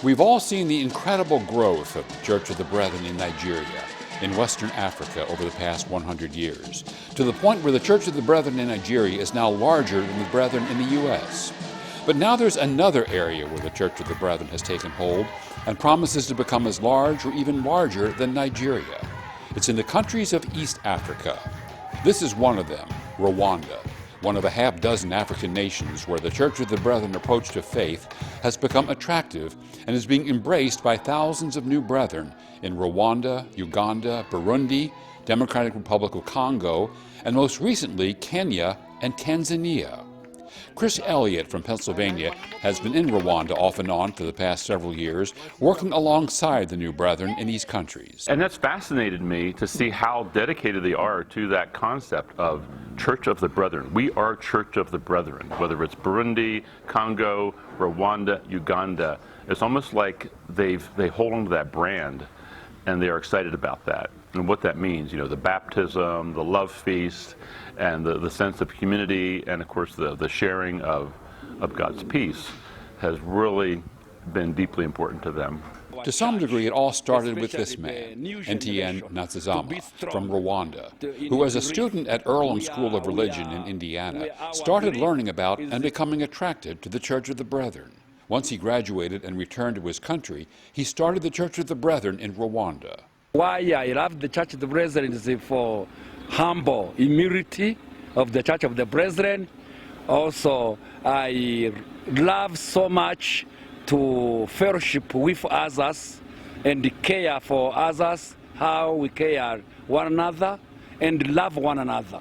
We've all seen the incredible growth of the Church of the Brethren in Nigeria, in Western Africa over the past 100 years, to the point where the Church of the Brethren in Nigeria is now larger than the Brethren in the U.S. But now there's another area where the Church of the Brethren has taken hold and promises to become as large or even larger than Nigeria. It's in the countries of East Africa. This is one of them, Rwanda, one of a half dozen African nations where the Church of the Brethren approach to faith has become attractive and is being embraced by thousands of new brethren in Rwanda, Uganda, Burundi, Democratic Republic of Congo, and most recently Kenya and Tanzania. Chris Elliott from Pennsylvania has been in Rwanda off and on for the past several years, working alongside the new brethren in these countries. And that's fascinated me to see how dedicated they are to that concept of Church of the Brethren. We are Church of the Brethren, whether it's Burundi, Congo, Rwanda, Uganda. It's almost like they hold on to that brand and they are excited about that. And what that means, the baptism, the love feast, and the sense of community, and of course the sharing of God's peace has really been deeply important to them. To some degree, it all started with this man, Etienne Natsazama, from Rwanda, who as a student at Earlham School of Religion in Indiana, started learning about and becoming attracted to the Church of the Brethren. Once he graduated and returned to his country, he started the Church of the Brethren in Rwanda. Why I love the Church of the Brethren is for humble humility of the Church of the Brethren. Also, I love so much to fellowship with others and care for others, how we care one another and love one another.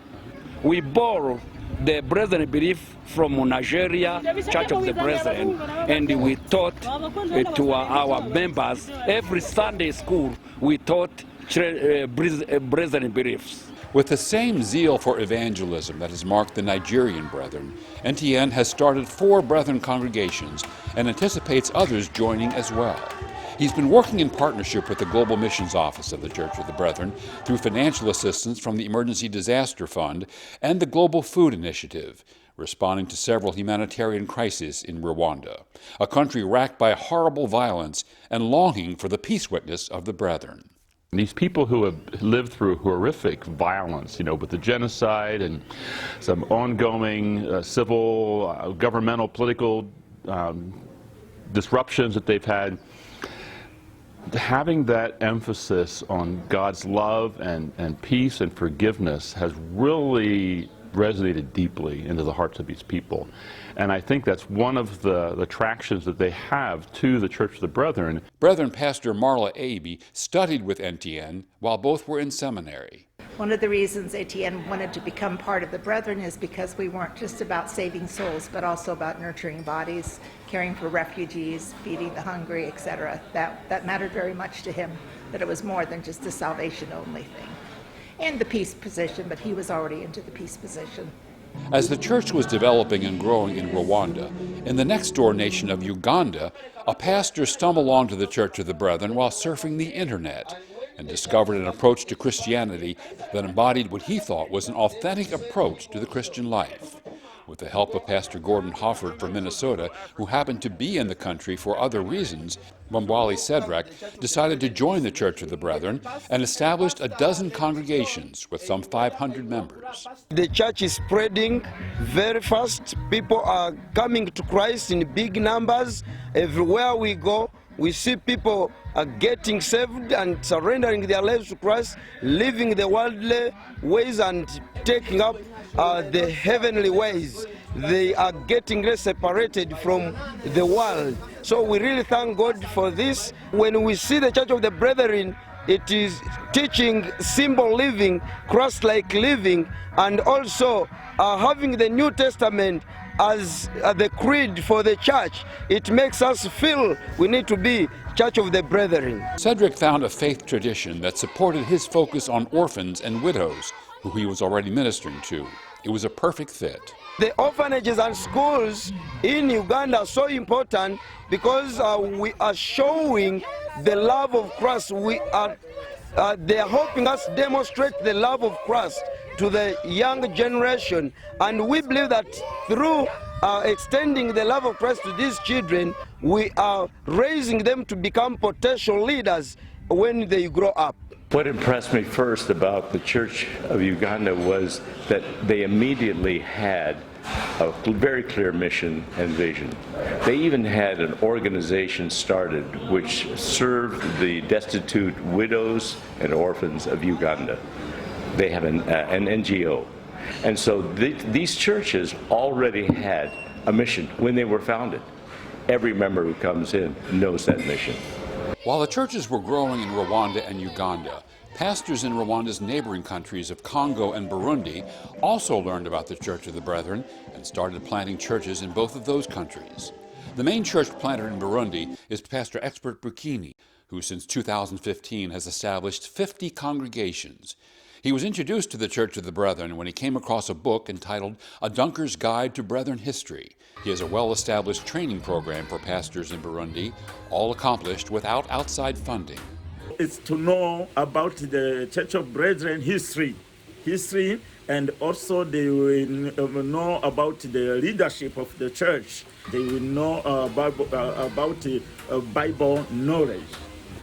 We borrow the Brethren belief from Nigeria, Church of the Brethren, and we taught to our members. Every Sunday school, we taught Brethren beliefs. With the same zeal for evangelism that has marked the Nigerian Brethren, Etienne has started 4 Brethren congregations and anticipates others joining as well. He's been working in partnership with the Global Missions Office of the Church of the Brethren through financial assistance from the Emergency Disaster Fund and the Global Food Initiative, responding to several humanitarian crises in Rwanda, a country racked by horrible violence and longing for the peace witness of the Brethren. These people who have lived through horrific violence, with the genocide and some ongoing civil, governmental, political disruptions that they've had, having that emphasis on God's love and peace and forgiveness has really resonated deeply into the hearts of these people. And I think that's one of the attractions that they have to the Church of the Brethren. Brethren Pastor Marla Abe studied with Etienne while both were in seminary. One of the reasons Etienne wanted to become part of the Brethren is because we weren't just about saving souls, but also about nurturing bodies, caring for refugees, feeding the hungry, etc. That mattered very much to him, that it was more than just a salvation-only thing. And the peace position, but he was already into the peace position. As the church was developing and growing in Rwanda, in the next-door nation of Uganda, a pastor stumbled onto the Church of the Brethren while surfing the internet and discovered an approach to Christianity that embodied what he thought was an authentic approach to the Christian life. With the help of Pastor Gordon Hofford from Minnesota, who happened to be in the country for other reasons, Mwambwali Cedric decided to join the Church of the Brethren and established a dozen congregations with some 500 members. The church is spreading very fast. People are coming to Christ in big numbers. Everywhere we go, we see people are getting saved and surrendering their lives to Christ, living the worldly ways and taking up the heavenly ways. They are getting separated from the world. So we really thank God for this. When we see the Church of the Brethren, it is teaching simple living, Christ-like living, and also having the New Testament as the creed for the church. It makes us feel we need to be Church of the Brethren. Cedric found a faith tradition that supported his focus on orphans and widows, who he was already ministering to. It was a perfect fit. The orphanages and schools in Uganda are so important because we are showing the love of Christ. They are helping us demonstrate the love of Christ to the young generation, and we believe that through are extending the love of Christ to these children, we are raising them to become potential leaders when they grow up. What impressed me first about the Church of Uganda was that they immediately had a very clear mission and vision. They even had an organization started which served the destitute widows and orphans of Uganda. They have an NGO. And so these churches already had a mission when they were founded. Every member who comes in knows that mission. While the churches were growing in Rwanda and Uganda, pastors in Rwanda's neighboring countries of Congo and Burundi also learned about the Church of the Brethren and started planting churches in both of those countries. The main church planter in Burundi is Pastor Expert Bukini, who since 2015 has established 50 congregations. He was introduced to the Church of the Brethren when he came across a book entitled A Dunker's Guide to Brethren History. He has a well-established training program for pastors in Burundi, all accomplished without outside funding. It's to know about the Church of Brethren history, and also they will know about the leadership of the church. They will know about Bible knowledge.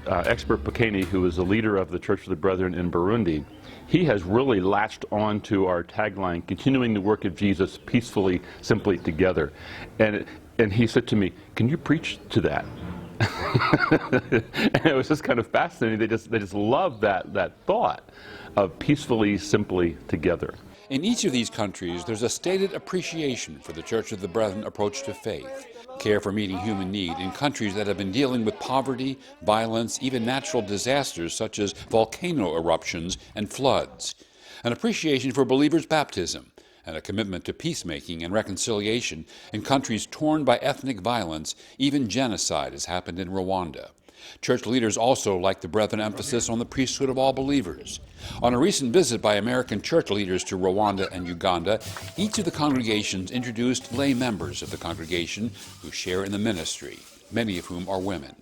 Expert Bukini, who is the leader of the Church of the Brethren in Burundi, he has really latched on to our tagline, continuing the work of Jesus peacefully, simply together. And he said to me, "Can you preach to that?" And it was just kind of fascinating. They just love that thought of peacefully, simply together. In each of these countries, there's a stated appreciation for the Church of the Brethren approach to faith, care for meeting human need in countries that have been dealing with poverty, violence, even natural disasters such as volcano eruptions and floods, an appreciation for believers' baptism, and a commitment to peacemaking and reconciliation in countries torn by ethnic violence. Even genocide has happened in Rwanda. Church leaders also like the Brethren emphasis on the priesthood of all believers. On a recent visit by American church leaders to Rwanda and Uganda, each of the congregations introduced lay members of the congregation who share in the ministry, many of whom are women.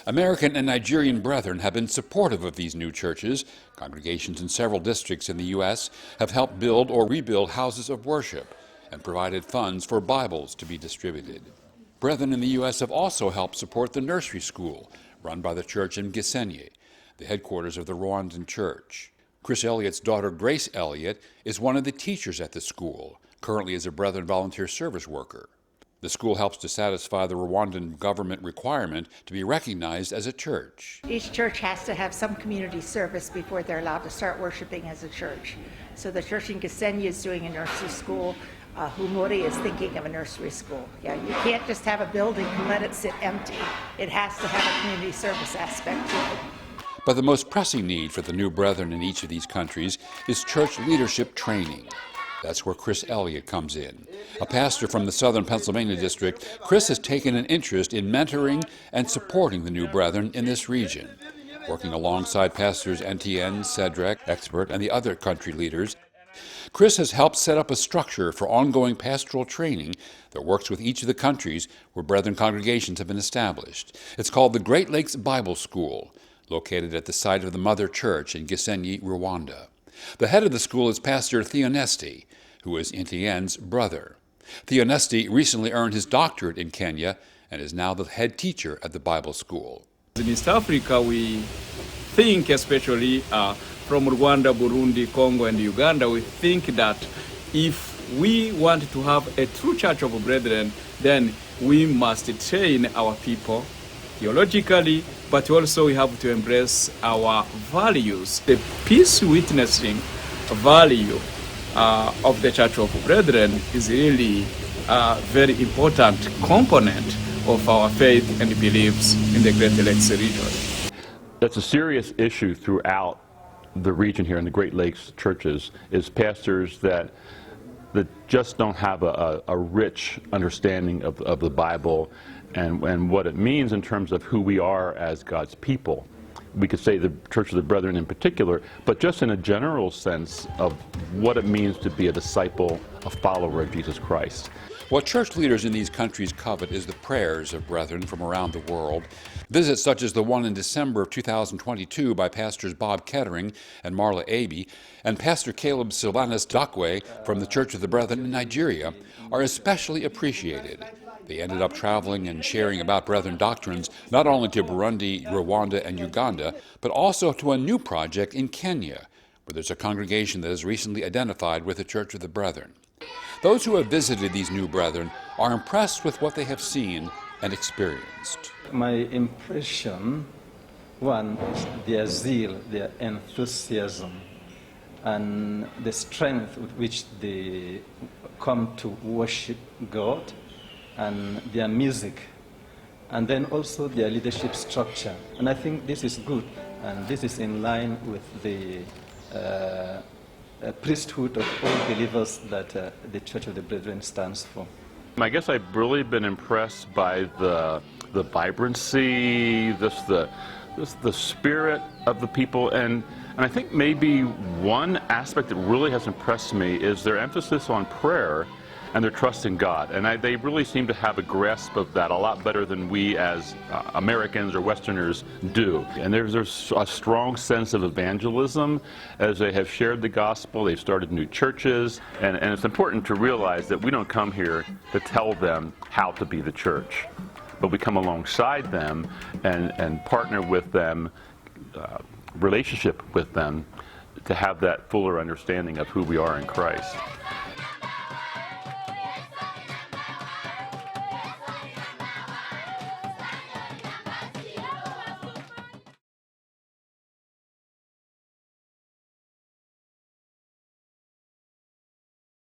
American and Nigerian brethren have been supportive of these new churches. Congregations in several districts in the U.S. have helped build or rebuild houses of worship and provided funds for Bibles to be distributed. Brethren in the U.S. have also helped support the nursery school run by the church in Gisenyi, the headquarters of the Rwandan church. Chris Elliott's daughter, Grace Elliott, is one of the teachers at the school, currently as a Brethren volunteer service worker. The school helps to satisfy the Rwandan government requirement to be recognized as a church. Each church has to have some community service before they're allowed to start worshiping as a church. So the church in Gisenyi is doing a nursery school. Humuri is thinking of a nursery school. Yeah, you can't just have a building and let it sit empty. It has to have a community service aspect to it. But the most pressing need for the new brethren in each of these countries is church leadership training. That's where Chris Elliott comes in. A pastor from the southern Pennsylvania district, Chris has taken an interest in mentoring and supporting the new brethren in this region. Working alongside pastors NTN, Cedric, Expert, and the other country leaders, Chris has helped set up a structure for ongoing pastoral training that works with each of the countries where Brethren congregations have been established. It's called the Great Lakes Bible School, located at the site of the Mother Church in Gisenyi, Rwanda. The head of the school is Pastor Theonesti, who is Etienne's brother. Theonesti recently earned his doctorate in Kenya and is now the head teacher at the Bible school. In East Africa, we think, especially from Rwanda, Burundi, Congo, and Uganda, we think that if we want to have a true church of brethren, then we must train our people theologically, but also we have to embrace our values. The peace witnessing value of the Church of Brethren is really a very important component of our faith and beliefs in the Great Lakes region. That's a serious issue throughout the region here in the Great Lakes churches, is pastors that just don't have a rich understanding of the Bible and what it means in terms of who we are as God's people. we could say the Church of the Brethren in particular, but just in a general sense of what it means to be a disciple, a follower of Jesus Christ. What church leaders in these countries covet is the prayers of brethren from around the world. Visits such as the one in December of 2022 by Pastors Bob Kettering and Marla Aby and Pastor Caleb Silvanus Dakwe from the Church of the Brethren in Nigeria are especially appreciated. They ended up traveling and sharing about Brethren doctrines not only to Burundi, Rwanda, and Uganda, but also to a new project in Kenya, where there's a congregation that is recently identified with the Church of the Brethren. Those who have visited these new brethren are impressed with what they have seen and experienced. My impression, one, is their zeal, their enthusiasm, and the strength with which they come to worship God, and their music, and then also their leadership structure. And I think this is good, and this is in line with the priesthood of all believers that the Church of the Brethren stands for. I guess I've really been impressed by the vibrancy, the spirit of the people, and I think maybe one aspect that really has impressed me is their emphasis on prayer and their trust in God. And they really seem to have a grasp of that a lot better than we as Americans or Westerners do. And there's a strong sense of evangelism as they have shared the gospel. They've started new churches. And it's important to realize that we don't come here to tell them how to be the church, but we come alongside them and partner with them, relationship with them, to have that fuller understanding of who we are in Christ.